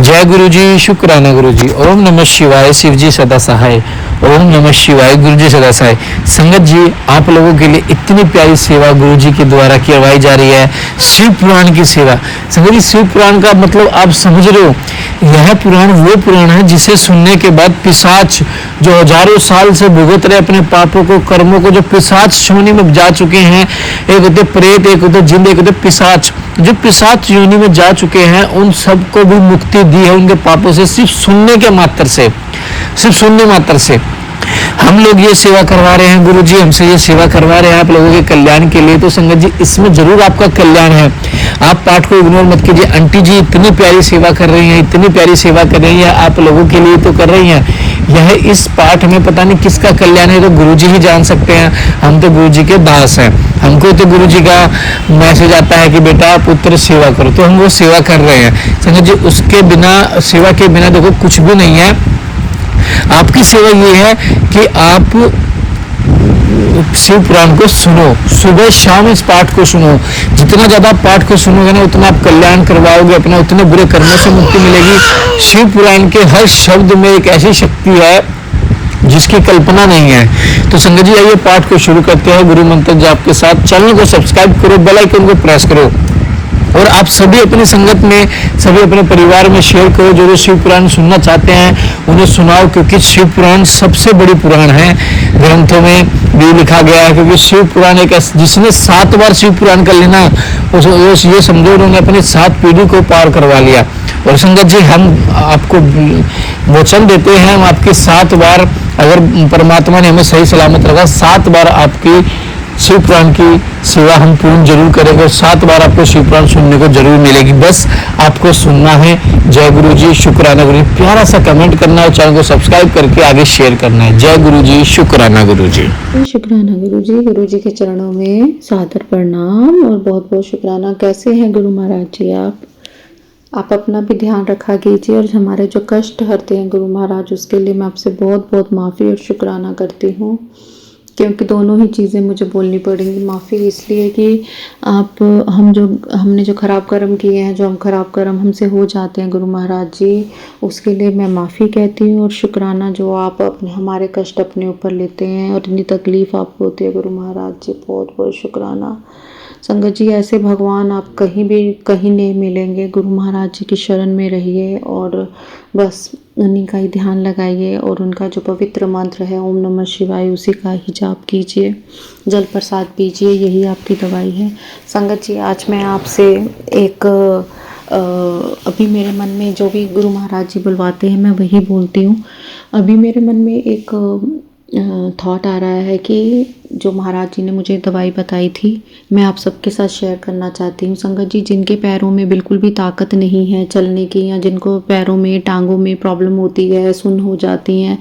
जय गुरु जी, शुक्राना गुरु जी। ओम नमः शिवाय, शिव जी सदा सहाय। ओम नमः शिवाय, गुरु जी सदा सहाय। संगत जी, आप लोगों के लिए इतनी प्यारी सेवा गुरु जी के द्वारा करवाई जा रही है, शिव पुराण की सेवा। संगत जी, शिव पुराण का मतलब आप समझ रहे हो, यह पुराण वो पुराण है जिसे सुनने के बाद पिशाच जो हजारों साल से भुगत रहे अपने पापों को, कर्मों को, जो पिशाच योनि में जा चुके हैं, एक होते प्रेत, एक होते जिंद, एक होते पिशाच, जो पिशाच योनि में जा चुके हैं, उन सबको भी मुक्ति दी है उनके पापों से, सिर्फ सुनने के मात्र से, सिर्फ सुनने मात्र से। हम लोग ये सेवा करवा रहे हैं, गुरु जी हमसे ये सेवा करवा रहे हैं आप लोगों के कल्याण के लिए। तो संगत जी, इसमें जरूर आपका कल्याण है। आप पाठ को इग्नोर मत कीजिए। आंटी जी इतनी प्यारी सेवा कर रही हैं, इतनी प्यारी सेवा कर रही हैं, आप लोगों के लिए तो कर रही हैं। यह इस पाठ में पता नहीं किसका कल्याण है, तो गुरु जी ही जान सकते हैं। हम तो गुरु जी के दास हैं, हमको तो गुरु जी का मैसेज आता है कि बेटा पुत्र सेवा करो, तो हम वो सेवा कर रहे हैं। संगत जी, उसके बिना, सेवा के बिना देखो कुछ भी नहीं है। आपकी सेवा ये है कि आप शिव पुराण को सुनो, सुबह शाम इस पाठ को सुनो। जितना ज्यादा पाठ को सुनोगे ना, उतना आप कल्याण करवाओगे अपना, उतने बुरे कर्मों से मुक्ति मिलेगी। शिव पुराण के हर शब्द में एक ऐसी शक्ति है जिसकी कल्पना नहीं है। तो संगत जी, आइए पाठ को शुरू करते हैं गुरु मंत्र जाप के साथ। चैनल को सब्सक्राइब करो, बेल आइकन को प्रेस करो, और आप सभी अपनी संगत में, सभी अपने परिवार में शेयर करो। जो शिव पुराण सुनना चाहते हैं उन्हें सुनाओ, क्योंकि शिव पुराण सबसे बड़ी पुराण है। ग्रंथों में भी लिखा गया है, क्योंकि शिव पुराण एक, जिसने 7 बार शिव पुराण कर लेना, ये समझो उन्होंने अपनी 7 पीढ़ी को पार करवा लिया। और संगत जी, हम आपको वचन देते हैं, हम आपकी 7 बार, अगर परमात्मा ने हमें सही सलामत रखा, 7 बार आपकी शिव पुराण की सेवा हम पूर्ण जरूर करेंगे, और 7 बार आपको शिव पुराण सुनने को जरूर मिलेगी। बस आपको सुनना है। जय गुरु जी, शुक्राना गुरु जी। प्यारा सा कमेंट करना है, चैनल को सब्सक्राइब करके आगे शेयर करना है। जय गुरु जी, शुक्राना गुरु जी। शुक्राना गुरु जी। गुरु जी के चरणों में सादर प्रणाम और बहुत बहुत शुक्राना। कैसे हैं गुरु महाराज जी आप अपना भी ध्यान रखा कीजिए, और हमारे जो कष्ट हरते हैं गुरु महाराज, उसके लिए मैं आपसे बहुत बहुत माफ़ी और शुक्राना करती हूँ, क्योंकि दोनों ही चीज़ें मुझे बोलनी पड़ेंगी। माफ़ी इसलिए कि हमने जो ख़राब कर्म किए हैं, जो हम ख़राब कर्म हमसे हो जाते हैं गुरु महाराज जी, उसके लिए मैं माफ़ी कहती हूँ। और शुक्राना जो आप अपने हमारे कष्ट अपने ऊपर लेते हैं और इतनी तकलीफ़ आपको होती है गुरु महाराज जी, बहुत बहुत शुक्राना। संगत जी, ऐसे भगवान आप कहीं नहीं मिलेंगे। गुरु महाराज जी की शरण में रहिए और बस उन्हीं का ही ध्यान लगाइए, और उनका जो पवित्र मंत्र है ओम नमः शिवाय, उसी का ही जाप कीजिए, जल प्रसाद पीजिए, यही आपकी दवाई है। संगत जी, आज मैं आपसे एक अभी मेरे मन में जो भी गुरु महाराज जी बुलवाते हैं मैं वही बोलती हूँ। अभी मेरे मन में एक थॉट आ रहा है कि जो महाराज जी ने मुझे दवाई बताई थी, मैं आप सबके साथ शेयर करना चाहती हूँ। संगत जी, जिनके पैरों में बिल्कुल भी ताकत नहीं है चलने की, या जिनको पैरों में, टांगों में प्रॉब्लम होती है, सुन्न हो जाती हैं,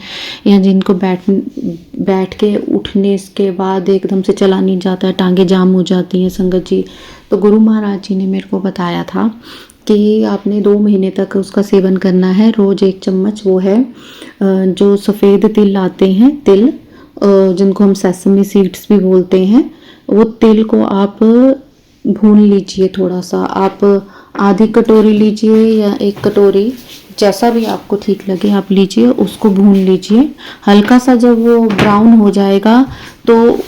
या जिनको बैठ के उठने के बाद एकदम से चला नहीं जाता है, टांगें जाम हो जाती हैं संगत जी, तो गुरु महाराज जी ने मेरे को बताया था कि आपने 2 महीने तक उसका सेवन करना है। रोज़ 1 चम्मच, वो है जो सफ़ेद तिल आते हैं, तिल जिनको हम सेसमी सीड्स भी बोलते हैं, वो तिल को आप भून लीजिए थोड़ा सा। आप आधी कटोरी लीजिए या 1 कटोरी, जैसा भी आपको ठीक लगे आप लीजिए, उसको भून लीजिए। हल्का सा जब वो ब्राउन हो जाएगा तो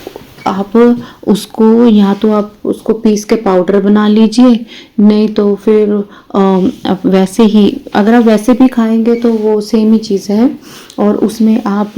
आप उसको, या तो आप उसको पीस के पाउडर बना लीजिए, नहीं तो फिर आप वैसे ही, अगर आप वैसे भी खाएंगे तो वो सेम ही चीज़ है। और उसमें आप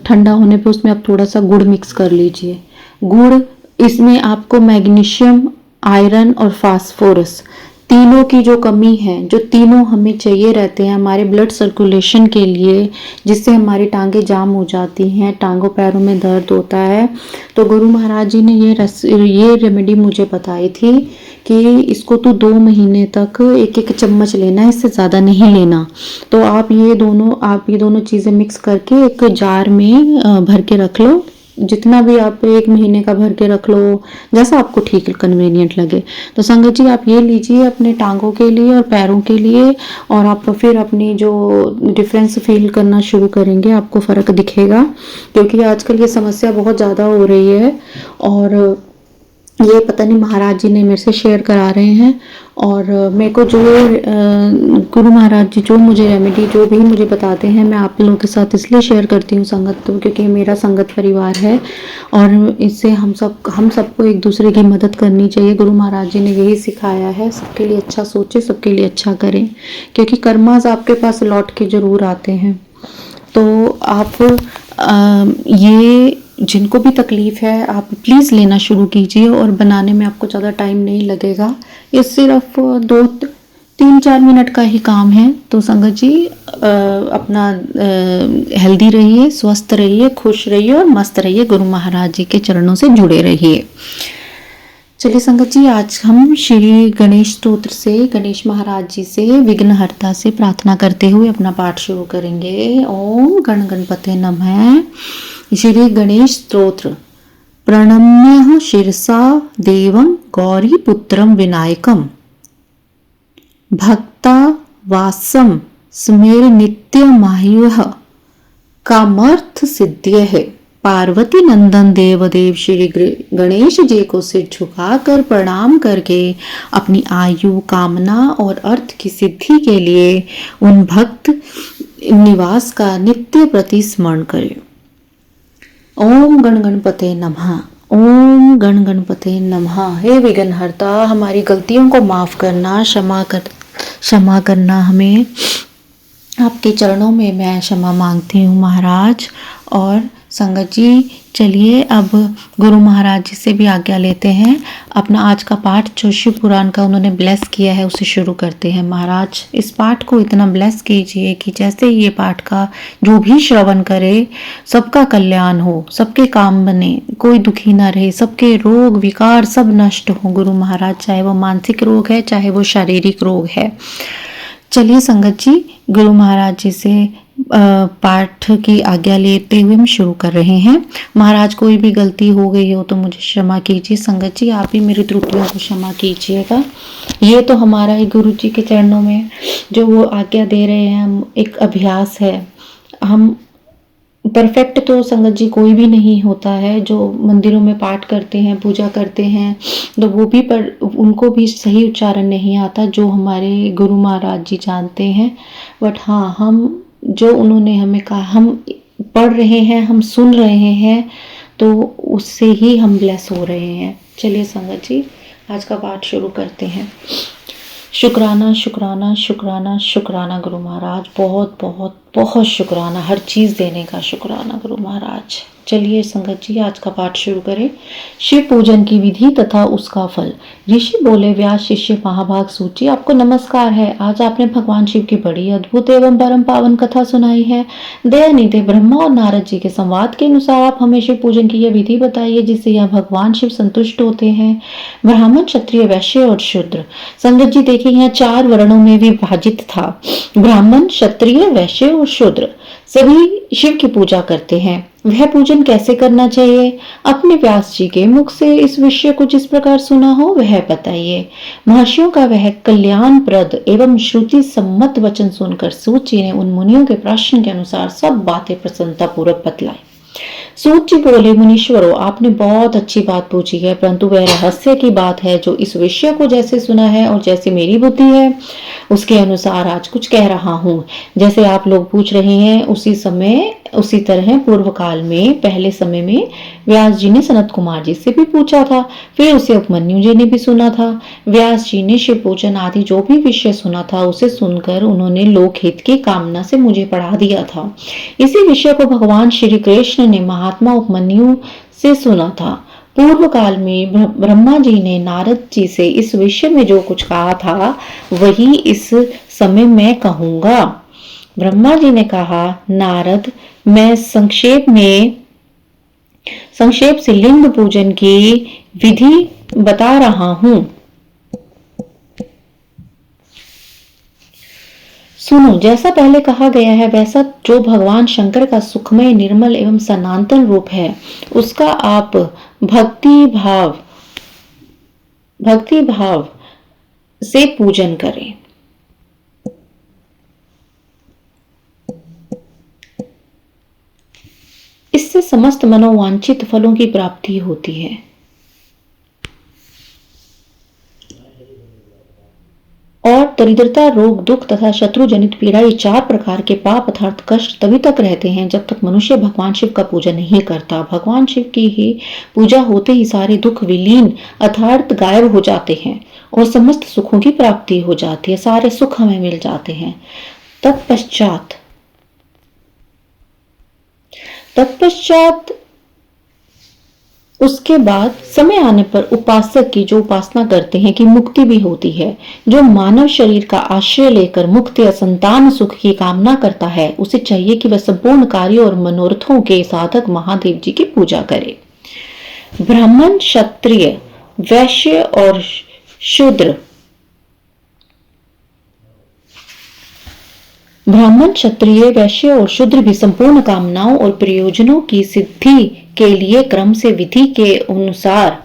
ठंडा होने पे उसमें आप थोड़ा सा गुड़ मिक्स कर लीजिए। गुड़, इसमें आपको मैग्नीशियम, आयरन और फास्फोरस, तीनों की जो कमी है, जो तीनों हमें चाहिए रहते हैं हमारे ब्लड सर्कुलेशन के लिए, जिससे हमारी टांगें जाम हो जाती हैं, टांगों पैरों में दर्द होता है। तो गुरु महाराज जी ने ये रेमेडी मुझे बताई थी कि इसको तो 2 महीने तक 1-1 चम्मच लेना है, इससे ज़्यादा नहीं लेना। तो आप ये दोनों चीज़ें मिक्स करके एक जार में भर के रख लो, जितना भी आप 1 महीने का भर के रख लो, जैसा आपको ठीक कन्वीनियंट लगे। तो संगत जी, आप ये लीजिए अपने टांगों के लिए और पैरों के लिए, और आप फिर अपनी जो डिफरेंस फील करना शुरू करेंगे, आपको फ़र्क दिखेगा। क्योंकि आजकल ये समस्या बहुत ज़्यादा हो रही है, और ये पता नहीं महाराज जी ने मेरे से शेयर करा रहे हैं। और मेरे को जो गुरु महाराज जी जो मुझे रेमेडी जो भी मुझे बताते हैं, मैं आप लोगों के साथ इसलिए शेयर करती हूँ संगत तो, क्योंकि मेरा संगत परिवार है और इससे हम सबको एक दूसरे की मदद करनी चाहिए। गुरु महाराज जी ने यही सिखाया है, सबके लिए अच्छा सोचे, सबके लिए अच्छा करें, क्योंकि कर्मास आपके पास लौट के जरूर आते हैं। तो आप ये जिनको भी तकलीफ है आप प्लीज़ लेना शुरू कीजिए, और बनाने में आपको ज़्यादा टाइम नहीं लगेगा। ये सिर्फ 2-3-4 मिनट का ही काम है। तो संगत जी अपना हेल्दी रहिए, स्वस्थ रहिए, खुश रहिए और मस्त रहिए। गुरु महाराज जी के चरणों से जुड़े रहिए। चलिए संगत जी, आज हम श्री गणेश स्तोत्र से, गणेश महाराज जी से, विघ्नहर्ता से प्रार्थना करते हुए अपना पाठ शुरू करेंगे। ओम गण गणपते नमः। श्री गणेश स्तोत्र। प्रणम्य शिरसा देवं गौरीपुत्रं विनायकं भक्ता वासम स्मेर नित्यमायुः कामर्थ सिद्ध्यः। पार्वती नंदन देवदेव श्री गणेश जी को सिर झुकाकर प्रणाम करके अपनी आयु, कामना और अर्थ की सिद्धि के लिए उन भक्त निवास का नित्य प्रति स्मरण करें। ओम गण गणपते नमः। ओम गण गणपते नमः। हे विघ्नहर्ता, हमारी गलतियों को माफ करना, क्षमा करना हमें। आपके चरणों में मैं क्षमा मांगती हूँ महाराज। और संगत जी चलिए अब गुरु महाराज जी से भी आज्ञा लेते हैं। अपना आज का पाठ जो शिव पुराण का उन्होंने ब्लेस किया है उसे शुरू करते हैं। महाराज इस पाठ को इतना ब्लेस कीजिए कि जैसे ये पाठ का जो भी श्रवण करे सबका कल्याण हो, सबके काम बने, कोई दुखी ना रहे, सबके रोग विकार सब नष्ट हो गुरु महाराज, चाहे वो मानसिक रोग है चाहे वो शारीरिक रोग है। चलिए संगत जी गुरु महाराज जी से पाठ की आज्ञा लेते हुए हम शुरू कर रहे हैं। महाराज कोई भी गलती हो गई हो तो मुझे क्षमा कीजिए। संगत जी आप भी मेरी त्रुटियों को क्षमा कीजिएगा। ये तो हमारा ही गुरु जी के चरणों में जो वो आज्ञा दे रहे हैं, हम एक अभ्यास है। हम परफेक्ट तो संगत जी कोई भी नहीं होता है। जो मंदिरों में पाठ करते हैं, पूजा करते हैं, तो वो भी पर उनको भी सही उच्चारण नहीं आता जो हमारे गुरु महाराज जी जानते हैं। बट हाँ, हम जो उन्होंने हमें कहा, हम पढ़ रहे हैं, हम सुन रहे हैं, तो उससे ही हम ब्लेस हो रहे हैं। चलिए संगत जी आज का पाठ शुरू करते हैं। शुक्राना शुक्राना शुक्राना शुक्राना गुरु महाराज, बहुत बहुत बहुत शुक्राना, हर चीज़ देने का शुक्राना गुरु महाराज। चलिए संगत जी आज का पाठ शुरू करें। शिव पूजन की विधि तथा उसका फल। ऋषि बोले, व्यास शिष्य महाभाग सूची, आपको नमस्कार है। आज आपने भगवान शिव की बड़ी अद्भुत एवं परम पावन कथा सुनाई है। दयानिधि ब्रह्मा और नारद जी के संवाद के अनुसार आप हमें शिव पूजन की यह विधि बताइए जिससे यह भगवान शिव संतुष्ट होते हैं। ब्राह्मण, क्षत्रिय, वैश्य और शूद्र। संगत जी देखिए यहाँ 4 वर्णों में विभाजित था। ब्राह्मण, क्षत्रिय, वैश्य और शूद्र सभी शिव की पूजा करते हैं। वह पूजन कैसे करना चाहिए? अपने व्यास जी के मुख से इस विषय को जिस प्रकार सुना हो वह बताइए। महर्षियों का वह कल्याणप्रद एवं श्रुति सम्मत वचन सुनकर सूत जी ने उन मुनियों के प्रश्न के अनुसार सब बातें प्रसन्नता पूर्वक बतलाई। सूत जी बोले, मुनीश्वरों आपने बहुत अच्छी बात पूछी है, परंतु वह रहस्य की बात है जो इस विषय को जैसे सुना है और जैसी मेरी बुद्धि है उसके अनुसार आज कुछ कह रहा हूँ। जैसे आप लोग पूछ रहे हैं उसी तरह पूर्व काल में पहले समय में व्यास जी ने सनत कुमार जी से भी पूछा था, फिर उसे उपमन्यु जी ने भी सुना था। व्यास जी ने शिव पूजन आदि जो भी विषय सुना था उसे सुनकर उन्होंने लोकहित की कामना से मुझे पढ़ा दिया था। इसी विषय को भगवान श्री कृष्ण ने महात्मा उपमन्यु से सुना था। पूर्व काल में ब्रह्मा जी ने नारद जी से इस विषय में जो कुछ कहा था वही इस समय मैं कहूंगा। ब्रह्मा जी ने कहा, नारद मैं संक्षेप से लिंग पूजन की विधि बता रहा हूं। सुनो, जैसा पहले कहा गया है वैसा जो भगवान शंकर का सुखमय, निर्मल एवं सनातन रूप है उसका आप भक्ति भाव से पूजन करें। इससे समस्त मनोवांछित फलों की प्राप्ति होती है। दरिद्रता, रोग, दुख तथा शत्रु जनित पीड़ा, ये 4 प्रकार के पाप अर्थात कष्ट तभी तक रहते हैं जब तक मनुष्य भगवान शिव का पूजा नहीं करता। भगवान शिव की ही पूजा होते ही सारे दुख विलीन अर्थात गायब हो जाते हैं और समस्त सुखों की प्राप्ति हो जाती है, सारे सुख हमें मिल जाते हैं। तत्पश्चात उसके बाद समय आने पर उपासक की जो उपासना करते हैं कि मुक्ति भी होती है। जो मानव शरीर का आश्रय लेकर मुक्ति या संतान सुख की कामना करता है, उसे चाहिए कि वह संपूर्ण कार्यों और मनोरथों के साधक महादेव जी की पूजा करे। ब्राह्मण, क्षत्रिय, वैश्य और शूद्र, ब्राह्मण, क्षत्रिय, वैश्य और शूद्र भी संपूर्ण कामनाओं और प्रयोजनों की सिद्धि के लिए क्रम से विधि के अनुसार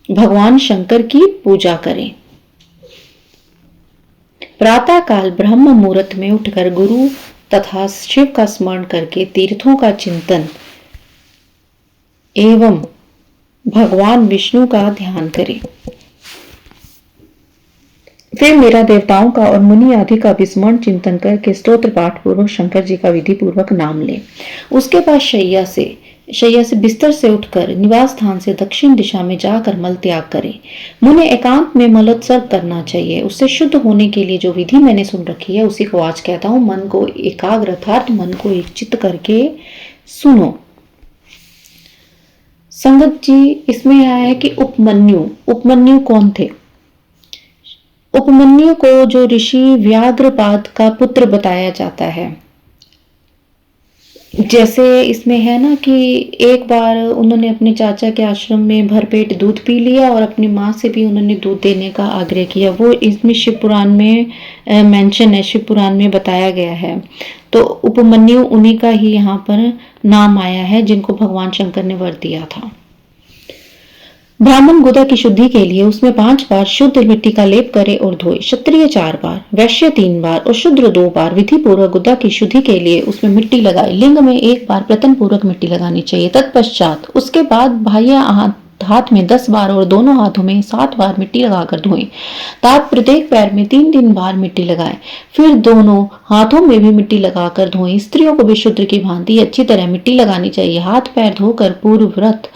भगवान शंकर की पूजा करें। प्रातः काल ब्रह्म मुहूर्त में उठकर गुरु तथा शिव का स्मरण करके तीर्थों का चिंतन एवं भगवान विष्णु का ध्यान करें। फिर मेरा देवताओं का और मुनि आदि का विस्मरण चिंतन करके स्तोत्र पाठ पूर्वक शंकर जी का विधि पूर्वक नाम ले। उसके बाद शैया से बिस्तर से उठकर निवास स्थान से दक्षिण दिशा में जाकर मल त्याग करें। मुझे एकांत में मलोत्सर्ग करना चाहिए। उससे शुद्ध होने के लिए जो विधि मैंने सुन रखी है उसी को आज कहता हूं। मन को एकाग्र अर्थात मन को एक चित्त करके सुनो। संगत जी, इसमें आया है कि उपमन्यु कौन थे? उपमन्यु को जो ऋषि व्याघ्रपाद का पुत्र बताया जाता है। जैसे इसमें है ना कि एक बार उन्होंने अपने चाचा के आश्रम में भरपेट दूध पी लिया और अपनी माँ से भी उन्होंने दूध देने का आग्रह किया। वो इसमें शिव पुराण में मेंशन है, शिव पुराण में बताया गया है। तो उपमन्यु उन्हीं का ही यहाँ पर नाम आया है जिनको भगवान शंकर ने वर दिया था। ब्राह्मण गुदा की शुद्धि के लिए उसमें 5 बार शुद्ध मिट्टी का लेप करे और धोए। क्षत्रिय 4 बार, वैश्य 3 बार और शूद्र 2 बार विधि पूर्वक गुदा की शुद्धि के लिए उसमें मिट्टी लगाए। लिंग में 1 बार प्रतन पूर्वक मिट्टी लगानी चाहिए। तत्पश्चात उसके बाद बाह्य हाथ में 10 बार और दोनों हाथों में 7 बार मिट्टी लगाकर धोएं। तात प्रत्येक पैर में 3-3 बार मिट्टी लगाएं। फिर दोनों हाथों में भी मिट्टी लगाकर धोएं। स्त्रियों को भी शूद्र की भांति अच्छी तरह मिट्टी लगानी चाहिए। हाथ पैर धोकर पूर्व व्रत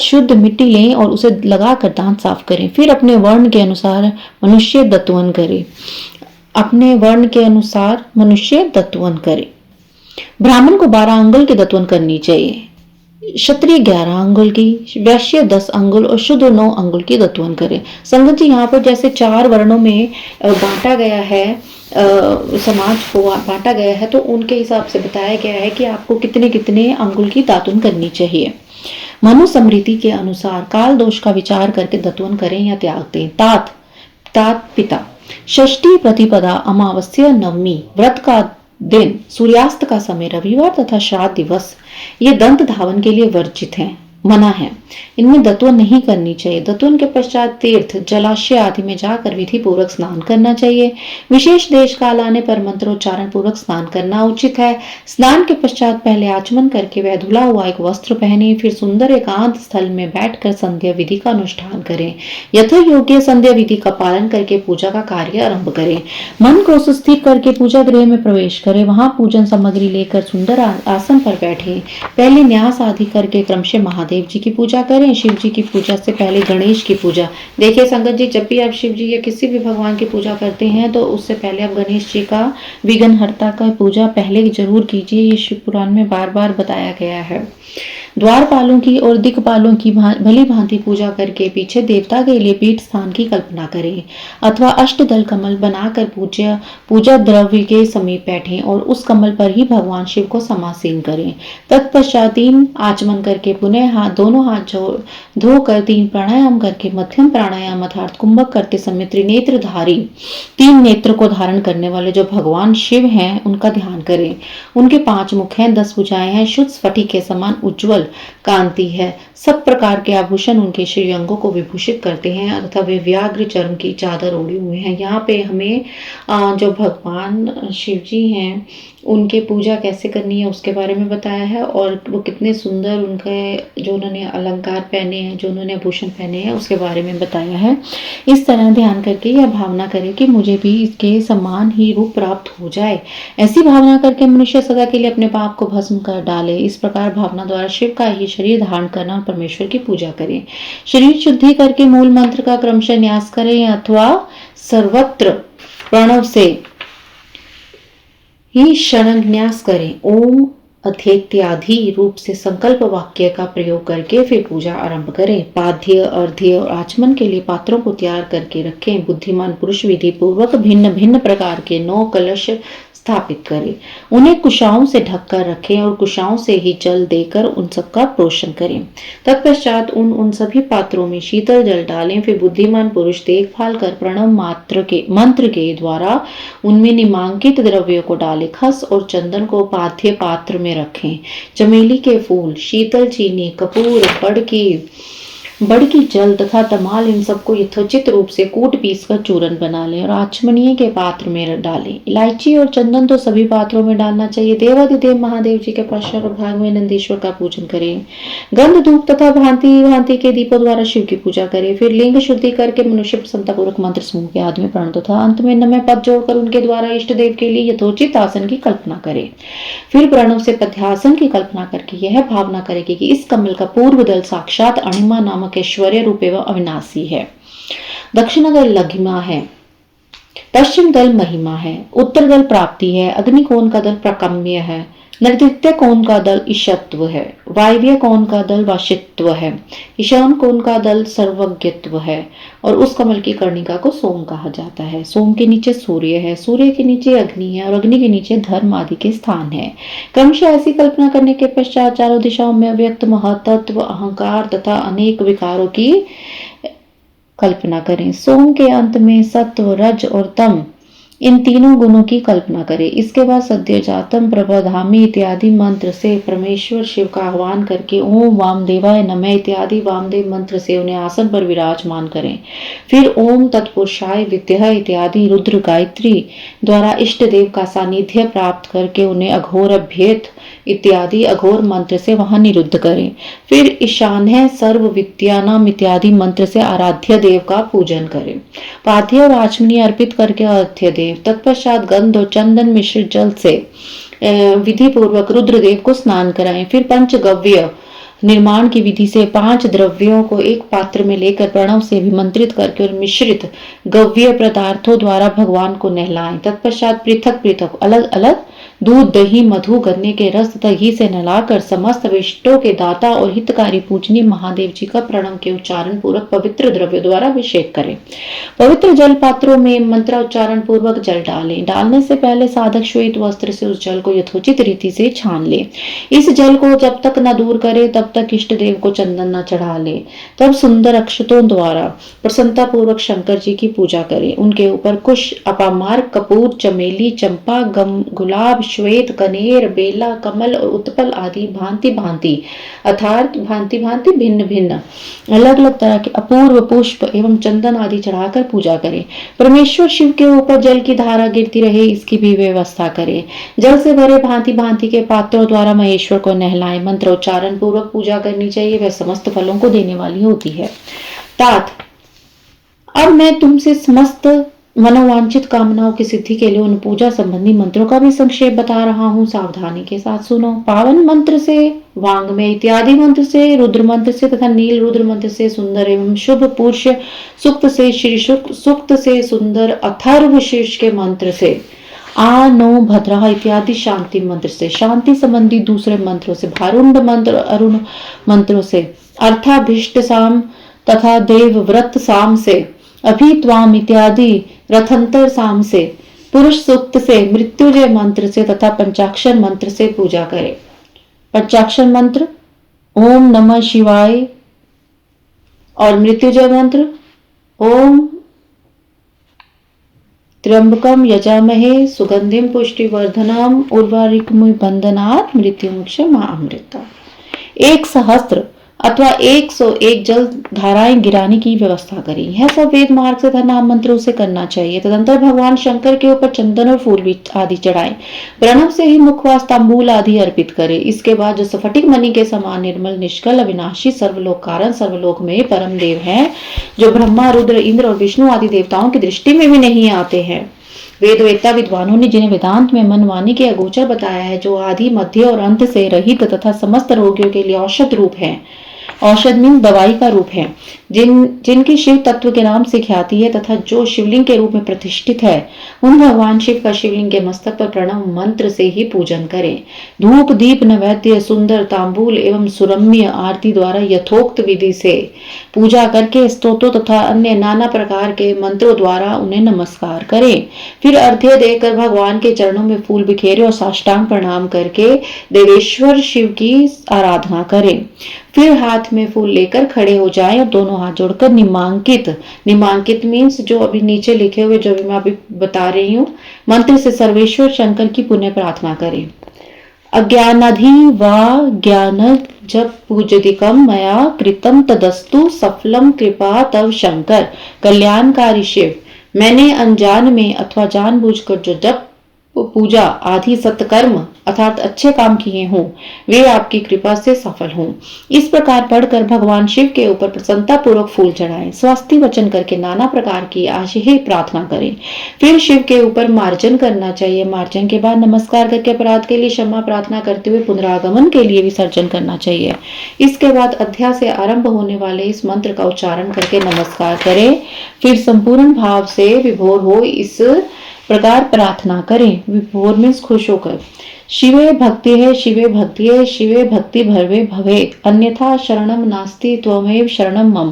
शुद्ध मिट्टी लें और उसे लगाकर दांत साफ करें। फिर अपने वर्ण के अनुसार मनुष्य दत्वन करें। ब्राह्मण को 12 अंगुल की दत्वन करनी चाहिए। क्षत्रिय 11 अंगुल की, वैश्य 10 अंगुल और शूद्र 9 अंगुल की दत्वन करे। संगत जी, यहाँ पर जैसे 4 वर्णों में बांटा गया है, समाज को बांटा गया है, तो उनके हिसाब से बताया गया है कि आपको कितने कितने अंगुल की दातुन करनी चाहिए। मनुस्मृति के अनुसार काल दोष का विचार करके दत्वन करें या त्याग दें। तात पिता, षष्ठी, प्रतिपदा, अमावस्या, नवमी, व्रत का दिन, सूर्यास्त का समय, रविवार तथा श्राद्ध दिवस ये दंत धावन के लिए वर्जित हैं, मना है। इनमें दत्वन नहीं करनी चाहिए। दत्वन के पश्चात तीर्थ, जलाशय आदि में जाकर विधि पूर्वक स्नान करना चाहिए। विशेष देश काल आने पर मंत्रोच्चारण पूर्वक स्नान करना उचित है। स्नान के पश्चात पहले आचमन करके वह धुला हुआ एक वस्त्र पहने, फिर सुंदर एकांत स्थल में बैठकर संध्या विधि का अनुष्ठान करें। यथा योग्य संध्या विधि का पालन करके पूजा का कार्य आरंभ करें। मन को सुस्थिर करके पूजा गृह में प्रवेश करें। वहां पूजन सामग्री लेकर सुंदर आसन पर बैठे। पहले न्यास आदि करके क्रमशः महादेव जी की पूजा करें। शिव जी की पूजा से पहले गणेश की पूजा। देखिए संगत जी, जब भी आप शिव जी या किसी भी भगवान की पूजा करते हैं तो उससे पहले आप गणेश जी का, विघ्नहर्ता का पूजा पहले जरूर कीजिए। ये शिव पुराण में बार बार बताया गया है। द्वारपालों की और दिक्पालों की भली भांति पूजा करके पीछे देवता के लिए पीठ स्थान की कल्पना करें अथवा अष्टदल कमल बनाकर पूजा द्रव्य के समीप बैठें और उस कमल पर ही भगवान शिव को समासीन करें। तत्पश्चात 3 आचमन करके पुनः दोनों हाथ धोकर 3 प्राणायाम करके मध्यम प्राणायाम अर्थात कुंभक करते समय त्रिनेत्रधारी 3 नेत्र को धारण करने वाले जो भगवान शिव हैं उनका ध्यान करें। उनके 5 मुख हैं, 10 भुजाएं हैं, शुद्ध स्फटिक के समान उज्ज्वल कांति है। सब प्रकार के आभूषण उनके श्री अंगों को विभूषित करते हैं तथा वे व्याघ्र चर्म की चादर ओढ़े हुए हैं। यहाँ पे हमें जो भगवान शिव जी हैं उनके पूजा कैसे करनी है उसके बारे में बताया है, और वो कितने सुंदर उनके जो उन्होंने अलंकार पहने हैं, जो उन्होंने आभूषण पहने हैं उसके बारे में बताया है। इस तरह ध्यान करके यह भावना करें कि मुझे भी इसके समान ही रूप प्राप्त हो जाए। ऐसी भावना करके मनुष्य सदा के लिए अपने पाप को भस्म कर डाले। इस प्रकार भावना द्वारा शिव का ही शरीर धारण करना और परमेश्वर की पूजा करें। शरीर शुद्धि करके मूल मंत्र का क्रमशः न्यास करें अथवा सर्वत्र प्रणव से ही षडन्यास करें। ओम अथेत्यादि रूप से संकल्प वाक्य का प्रयोग करके फिर पूजा आरंभ करें। पाद्य, अर्ध्य और आचमन के लिए पात्रों को तैयार करके रखें। बुद्धिमान पुरुष विधि पूर्वक भिन्न भिन्न प्रकार के 9 कलश स्थापित करें। उन्हें कुशाओं से ढककर रखें और कुशाओं से ही जल देकर उन सबका पोषण करें। तत्पश्चात उन सभी पात्रों में शीतल जल डालें। फिर बुद्धिमान पुरुष देखभाल कर प्रणव मंत्र के द्वारा उनमें निमांकित द्रव्यों को डालें। खस और चंदन को पाथ्य पात्र में रखें। चमेली के फूल, शीतल चीनी, कपूर, बड़की जल तथा तमाल इन सबको यथोचित रूप से कूट पीसकर चूरन बना लें और आचमनीय के पात्र में डालें। इलायची और चंदन तो सभी पात्रों में डालना चाहिए। देवाधिदेव महादेव जी के पश्चात भाग में नंदीश्वर का पूजन करें। गंध, धूप तथा भांति भांति के दीपों द्वारा शिव की पूजा करें। फिर लिंग शुद्धि करके मनुष्य प्रसन्नतापूर्वक मंत्र समूह के आदि में प्रण तथा अंत में नमः पद जोड़कर उनके द्वारा इष्ट देव के लिए यथोचित आसन की कल्पना करें। फिर प्रणव से पद्यासन की कल्पना करके यह भावना करेगी कि इस कमल का पूर्व दल साक्षात अणिमा नामक ऐश्वर्य रूप एवं अविनाशी है। दक्षिण दल लघिमा है, पश्चिम दल महिमा है, उत्तर दल प्राप्ति है, अग्नि कोण का दल प्रकम्य है, नैऋत्य कोण का दल ईशत्व है, वायव्य कोण का दल वाशित्व है, ईशान कोण का दल सर्वज्ञत्व है और उस कमल की कर्णिका को सोम कहा जाता है। सोम के नीचे सूर्य है, सूर्य के नीचे अग्नि है और अग्नि के नीचे धर्म आदि के स्थान है। क्रमशः ऐसी कल्पना करने के पश्चात चारों दिशाओं में अव्यक्त महतत्व, अहंकार तथा अनेक विकारों की कल्पना करें। सोम के अंत में सत्व, रज और तम इन तीनों गुणों की कल्पना करें। इसके बाद सद्य जातम, प्रभधामी इत्यादि मंत्र से परमेश्वर शिव का आह्वान करके ओम वामदेवाय नमः इत्यादि वामदेव मंत्र से उन्हें आसन पर विराजमान करें। फिर ओम तत्पुरुषाय विद्या इत्यादि रुद्र गायत्री द्वारा इष्ट देव का सानिध्य प्राप्त करके उन्हें अघोर अभ्येत इत्यादि अघोर मंत्र से वहां निरुद्ध करें। फिर ईशान्य सर्व विद्यानाम इत्यादि मंत्र से आराध्य देव का पूजन करें। पाथ्य और आचमनी अर्पित करके आराध्य देव, तत्पश्चात गंध और चंदन मिश्रित जल से विधि पूर्वक रुद्रदेव को स्नान कराएं। फिर पंचगव्य निर्माण की विधि से 5 द्रव्यों को एक पात्र में लेकर प्रणव से विमंत्रित करके और मिश्रित गव्य पदार्थों द्वारा भगवान को नहलाएं। तत्पश्चात पृथक पृथक अलग अलग दूध, दही, मधु, गन्ने के रस तथा घी से नहलाकर समस्त विष्टों के दाता और हितकारी पूजनीय महादेव जी का प्रणव के उच्चारण पूर्वक पवित्र द्रव्य द्वारा अभिषेक करें। पवित्र जल पात्रों में मंत्रोच्चारण पूर्वक जल डालें। डालने से पहले साधक श्वेत वस्त्र से उस जल को यथोचित रीति से छान ले। इस जल को जब तक न दूर करे तब तक इष्ट देव को चंदन न चढ़ा ले। तब सुंदर अक्षतों द्वारा प्रसन्नता पूर्वक शंकर जी की पूजा करें। उनके ऊपर कुश, अपामार, कपूर, चमेली, चंपा, गुलाब, श्वेत, कनेर, बेला, कमल और उत्पल आदि भांति भांति अर्थात भांति भांति भिन्न भिन्न अलग अलग तरह के अपूर्व पुष्प एवं चंदन आदि चढ़ाकर पूजा करें। परमेश्वर शिव के ऊपर जल की धारा गिरती रहे इसकी भी व्यवस्था करें। जल से भरे भांति भांति के पात्रों द्वारा महेश्वर को नहलाएं। मंत्रोच्चारण पूर्वक पूजा करनी चाहिए, वह समस्त फलों को देने वाली होती है। तात अब मैं तुमसे समस्त मनोवांछित कामनाओं की सिद्धि के लिए उन पूजा संबंधी मंत्रों का भी संक्षेप बता रहा हूँ, सावधानी के साथ सुनो। पावन मंत्र से, वांग्मय इत्यादि मंत्र से, रुद्र मंत्र से तथा नील रुद्र मंत्र से, सुंदर एवं शुभ पुरुष सूक्त से, श्री सूक्त से, सुंदर अथर्व शीर्ष के मंत्र से, आ नो भद्रा इत्यादि शांति मंत्र से, शांति संबंधी दूसरे मंत्रों से, भारुंड मंत्र, अरुण मंत्रों से, अर्थाभिष्ट साम तथा देवव्रत साम से, अभित्वाम इत्यादि रथंतर साम से, पुरुष सूक्त से, मृत्युजय मंत्र से तथा पंचाक्षर मंत्र से पूजा करें। पंचाक्षर मंत्र ओम नमः शिवाय और मृत्युजय मंत्र ओम त्र्यंबकम यजामहे सुगंधिम पुष्टिवर्धनम उर्वारुकमिव बंधनात् मृत्युमुक्षमामृता। एक सहस्त्र अथवा 101 जल धाराएं गिराने की व्यवस्था करी। यह सब वेद मार्ग से तथा नाम मंत्रों से करना चाहिए। तदंतर भगवान शंकर के ऊपर चंदन और फूल भी आदि चढ़ाएं। प्रणव से ही मुखवास तांबूल आदि अर्पित करें। इसके बाद जो स्फटिक मणि के समान निर्मल निष्कल अविनाशी सर्वलोक कारण सर्वलोक में परम देव हैं, जो ब्रह्मा रुद्र इंद्र और विष्णु आदि देवताओं की दृष्टि में भी नहीं आते हैं, वेदवेत्ता विद्वानों ने जिन्हें वेदांत में मन वाणी के अगोचर बताया है, जो आदि मध्य और अंत से रहित तथा समस्त रोगियों के लिए औषध रूप है, औषध मीन दवाई का रूप है, जिनकी शिव तत्व के नाम से ख्याति है तथा जो शिवलिंग के रूप में प्रतिष्ठित है, उन भगवान शिव का शिवलिंग के मस्तक पर प्रणव मंत्र से ही पूजन करें। धूप दीप नैवेद्य सुंदर तांबूल एवं सुरम्य आरती द्वारा यथोक्त विधि से पूजा करके स्तोत्रों तथा अन्य नाना प्रकार के मंत्रों द्वारा उन्हें नमस्कार करें। फिर अर्घ्य देकर भगवान के चरणों में फूल बिखेरे और साष्टांग प्रणाम करके देवेश्वर शिव की आराधना करें। फिर हाथ में फूल लेकर खड़े हो जाएं और दोनों हाथ जोड़कर निमांकित मीन्स जो अभी नीचे लिखे हुए जो भी मैं अभी बता रही हूँ मंत्र से सर्वेश्वर शंकर की पुण्य प्रार्थना करें। अज्ञानाधि वा ज्ञान जब पूजदिकम मया कृतम तदस्तु सफलम कृपा तव शंकर कल्याणकारी शिव। मैंने अनजान में अथवा जानबूझकर जो जब पूजा आदि सत्कर्म अर्थात अच्छे काम किए हों, वे आपकी कृपा से सफल हों। इस प्रकार पढ़कर भगवान शिव के ऊपर प्रसन्नता पूर्वक फूल चढ़ाएं, स्वास्ति वचन करके नाना प्रकार की आशय प्रार्थना करें। फिर शिव के ऊपर मार्जन करना चाहिए। मार्जन के बाद नमस्कार करके अपराध के लिए क्षमा प्रार्थना करते हुए पुनरागमन के लिए विसर्जन करना चाहिए। इसके बाद अध्याय से आरंभ होने वाले इस मंत्र का उच्चारण करके नमस्कार करें। फिर संपूर्ण भाव से विभोर हो इस प्रकार प्रार्थना करें। विभोर मीन्स खुश होकर, शिवे भक्ति है, शिवे भक्ति है, शिवे भक्ति भरवे भवे, अन्यथा शरणम नास्ति त्वमेव शरणम मम।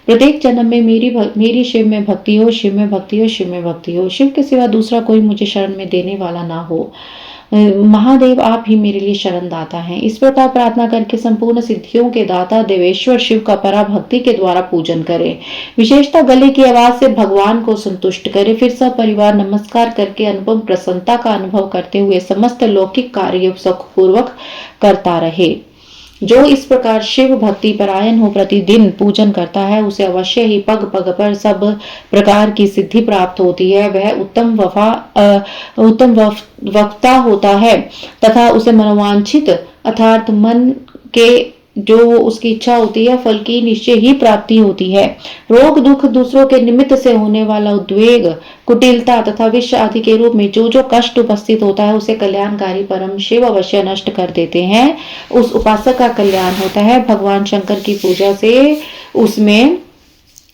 प्रत्येक जन्म में मेरी शिव में भक्ति हो, शिव में भक्ति हो, शिव में भक्ति हो। शिव के सिवा दूसरा कोई मुझे शरण में देने वाला ना हो। महादेव आप ही मेरे लिए शरण दाता हैं। इस प्रकार प्रार्थना करके संपूर्ण सिद्धियों के दाता देवेश्वर शिव का पराभक्ति के द्वारा पूजन करें। विशेषतः गले की आवाज से भगवान को संतुष्ट करें। फिर सब परिवार नमस्कार करके अनुपम प्रसन्नता का अनुभव करते हुए समस्त लौकिक कार्य सुखपूर्वक करता रहे। जो इस प्रकार शिव भक्ति परायण हो प्रतिदिन पूजन करता है, उसे अवश्य ही पग पग पर सब प्रकार की सिद्धि प्राप्त होती है। वह उत्तम वक्ता होता है तथा उसे मनोवांछित अर्थात मन के जो उसकी इच्छा होती है फल की निश्चय ही प्राप्ति होती है। रोग दुख दूसरों के निमित्त से होने वाला उद्वेग कुटिलता तथा विष आदि के रूप में जो जो कष्ट उपस्थित होता है उसे कल्याणकारी परम शिव अवश्य नष्ट कर देते हैं। उस उपासक का कल्याण होता है। भगवान शंकर की पूजा से उसमें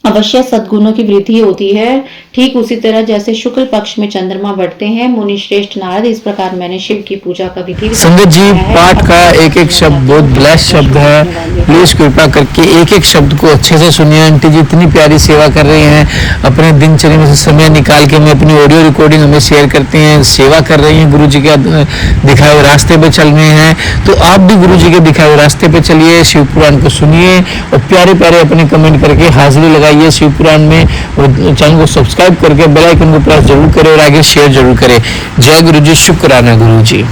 अवश्य सद्गुणों की वृद्धि होती है। ठीक उसी तरह जैसे शुक्ल पक्ष में चंद्रमा बढ़ते हैं। मुनि श्रेष्ठ नारद, इस प्रकार मैंने शिव की पूजा का विधि संगत जी पाठ का एक एक शब्द बहुत ब्लेस्ड शब्द है। प्लीज कृपा करके एक एक शब्द को अच्छे से सुनिए। आंटी जी इतनी प्यारी सेवा कर रही हैं, अपने दिनचर्या में से समय निकाल के हमें अपनी ऑडियो रिकॉर्डिंग हमें शेयर करती हैं, सेवा कर रही हैं, गुरु जी के दिखाए हुए रास्ते पे चल रहे हैं। तो आप भी गुरु जी के दिखाए हुए रास्ते पे चलिए, शिव पुराण को सुनिए और प्यारे प्यारे अपने कमेंट करके हाजिरी लगाइए शिव पुराण में। और चैनल को सब्सक्राइब करके बेल आइकन को प्रेस जरूर करें और आगे शेयर जरूर करें। जय गुरु जी, शुक्राना गुरु जी।